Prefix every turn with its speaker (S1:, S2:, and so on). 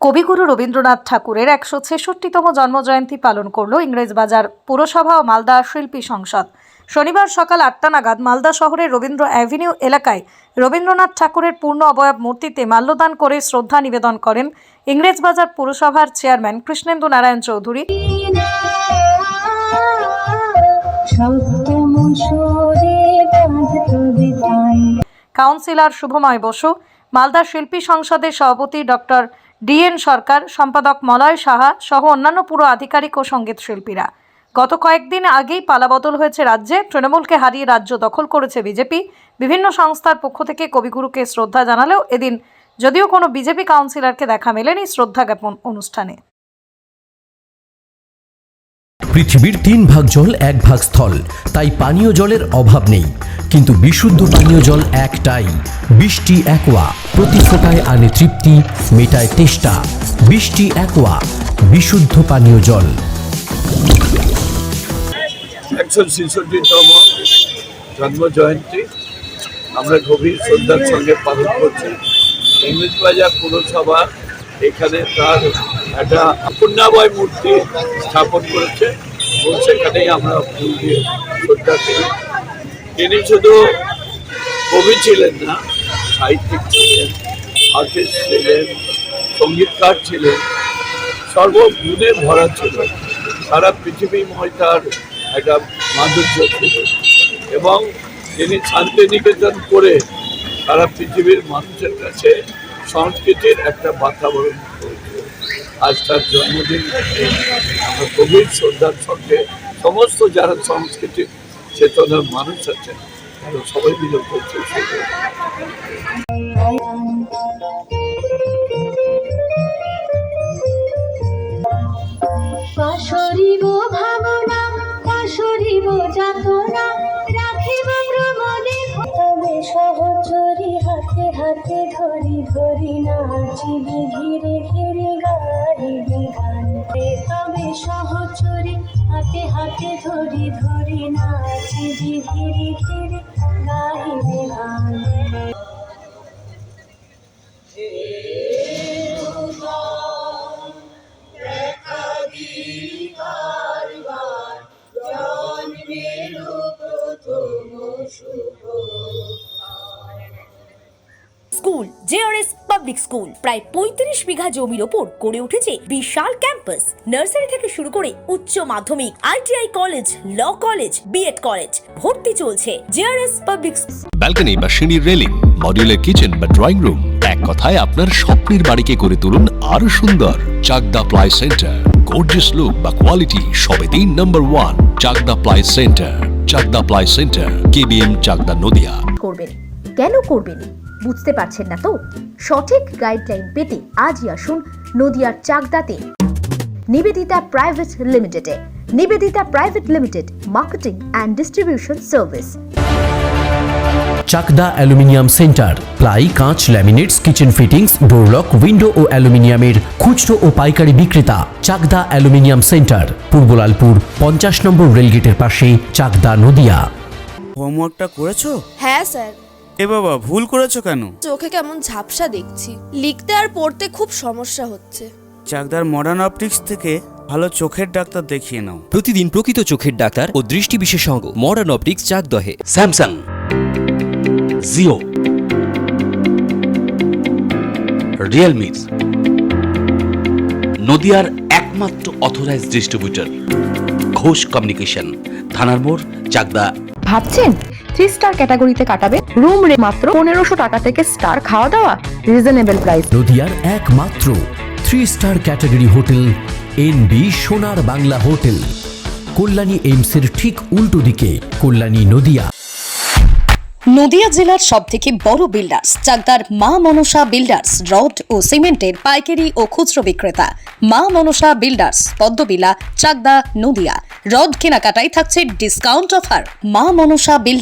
S1: কবিগুরু রবীন্দ্রনাথ ঠাকুরের ১৬৬তম জন্মজয়ন্তী পালন করল ইংরেজবাজার পুরসভা ও মালদা শিল্পী সংসদ। শনিবার সকাল ৮টা নাগাদ মালদা শহরের রবীন্দ্র অ্যাভিনিউ এলাকায় রবীন্দ্রনাথ ঠাকুরের পূর্ণ অবয়ব মূর্তিতে মাল্যদান করে শ্রদ্ধা নিবেদন করেন ইংরেজবাজার পুরসভার চেয়ারম্যান কৃষ্ণেন্দু নারায়ণ চৌধুরী, কাউন্সিলর শুভময় বসু, মালদা শিল্পী সংসদের সভাপতি ডক্টর DN সরকার, সম্পাদক মলয় সাহা সহ অন্যান্য পুরো আধিকারিক ও সঙ্গীত শিল্পীরা। গত কয়েকদিন আগেই পালাবদল হয়েছে রাজ্যে, তৃণমূলকে হারিয়ে রাজ্য দখল করেছে বিজেপি। বিভিন্ন সংস্থার পক্ষ থেকে কবিগুরুকে শ্রদ্ধা জানালেও এদিন যদিও কোনো বিজেপি কাউন্সিলরকে দেখা মেলেনি শ্রদ্ধা জ্ঞাপন অনুষ্ঠানে।
S2: পৃথিবীর 3 ভাগ জল 1 ভাগ স্থল, তাই পানীয় জলের অভাব নেই, কিন্তু বিশুদ্ধ পানীয় জল একটাই, বৃষ্টি অ্যাকোয়া। প্রতি ফোঁটায় আনে তৃপ্তি, মেটায় তেষ্টা। বৃষ্টি অ্যাকোয়া, বিশুদ্ধ পানীয় জল।
S3: ১৬৬তম জন্ম জয়ন্তী আমরা গভীর শ্রদ্ধার সঙ্গে পালন করছি। ইংরেজবাজার পুরসভা এখানে তার একটা পূর্ণাবয় মূর্তি স্থাপন করেছে এবং সেখানেই আমরা ফুল দিয়ে শ্রদ্ধা করি। তিনি শুধু কবি ছিলেন না, সাহিত্যিক ছিলেন, আর্টিস্ট ছিলেন, সঙ্গীতকার ছিলেন, সর্বগুণে ভরা ছিল। সারা পৃথিবীময় তার একটা মাধুর্য ছিল এবং তিনি শান্তিনিকেতন করে সারা পৃথিবীর মানুষের কাছে সংস্কৃতির একটা বাতাবরণ করেছিল। আজ তার জন্মদিন, আমরা গভীর শ্রদ্ধার সঙ্গে সমস্ত যারা সংস্কৃতির চেতনার মানুষ আছেন তারা সবাই মিলে করছে।
S4: পাশরিব ভাবনা, পাশরিব যাতনা, রাখিব প্রমোদে তবে সহচরী হাতে হাতে ধরি ধরি নাচিবি ধীরে ধীরে গাইবি গান। তবে সহচরী হাতে হাতে ধরি ধরি নাচিবি ধীরে ধীরে গাইবি গান।
S5: স্কুল JRS পাবলিক স্কুল প্রায় ৩৫ বিঘা জমির ওপর গড়ে উঠেছে বিশাল ক্যাম্পাস। নার্সারি থেকে শুরু করে উচ্চ মাধ্যমিক, ITI college, law college, BEd college, ভর্তি চলছে। JRS পাবলিক
S6: ব্যালকনি বা সিঁড়ির রেলিং, মডিউলার কিচেন বা ড্রয়িং রুম, এক কথায় আপনার স্বপ্নের বাড়িকে করে তুলুন আরো সুন্দর। Chakdaha ply centre, gorgeous look বা কোয়ালিটি সবে 3 number 1 Chakdaha ply centre. Chakdaha ply centre, KBM Chakdaha Nadia.
S7: করবেন কেন করবেন বুঝতে পারছেন না তো? সঠিক গাইডলাইন পেতে আজই আসুন নদিয়ার চাকদাতে নিবেদিতা প্রাইভেট লিমিটেডে। Nivedita private limited, marketing and distribution service.
S2: Chakdah aluminium centre, ply, কাঁচ, laminates, kitchen fittings, door lock, window ও অ্যালুমিনিয়ামের খুচরো ও পাইকারি বিক্রেতা। চাকদা অ্যালুমিনিয়াম সেন্টার, পূর্ব লালপুর 50 নম্বর রেলগেটের পাশে, চাকদা নদিয়া।
S8: হোমওয়ার্কটা করেছো?
S9: হ্যাঁ স্যার।
S8: এ বাবা, ভুল করেছো কেন?
S9: চোখে কেমন ঝাপসা দেখছি, লিখতে আর পড়তে খুব সমস্যা হচ্ছে।
S8: চাকদার মডার্ন অপটিক্স থেকে ভালো চোখের ডাক্তার দেখিয়ে নাও।
S10: প্রতিদিন প্রকৃত চোখের ডাক্তার ও দৃষ্টি বিশেষজ্ঞ মডার্ন অপটিক্স চাকদহে।
S11: স্যামসাং, জিও, রিয়েলমি, নদিয়ার একমাত্র অথরাইজড ডিস্ট্রিবিউটর ঘোষ কমিউনিকেশন, থানার মোড়, চাকদা।
S12: ভাবছেন 3 স্টার ক্যাটাগরিতে কাটাবেন? রুম রে মাত্র 1500 টাকা থেকে স্টার, খাওয়া দাওয়া রিজনেবল প্রাইস।
S2: নদিয়ার একমাত্র 3 স্টার ক্যাটাগরি হোটেল NB সোনার বাংলা হোটেল, কল্যাণী এইমসের ঠিক উল্টো দিকে, কল্যাণী নদিয়া।
S5: নদিয়া জেলার সবথেকে বড় বিল্ডার্স চাকদার মা মনসা বিল্ডার্স, রড ও সিমেন্টের পাইকারি ও খুচরো বিক্রেতা। মা মনসা বিল্ডার্স, পদ্মবিলা, চাকদা নদিয়া। রড কেনাকাটায় থাকছে ডিসকাউন্ট অফার। মা মনসা বিল্ডার্স।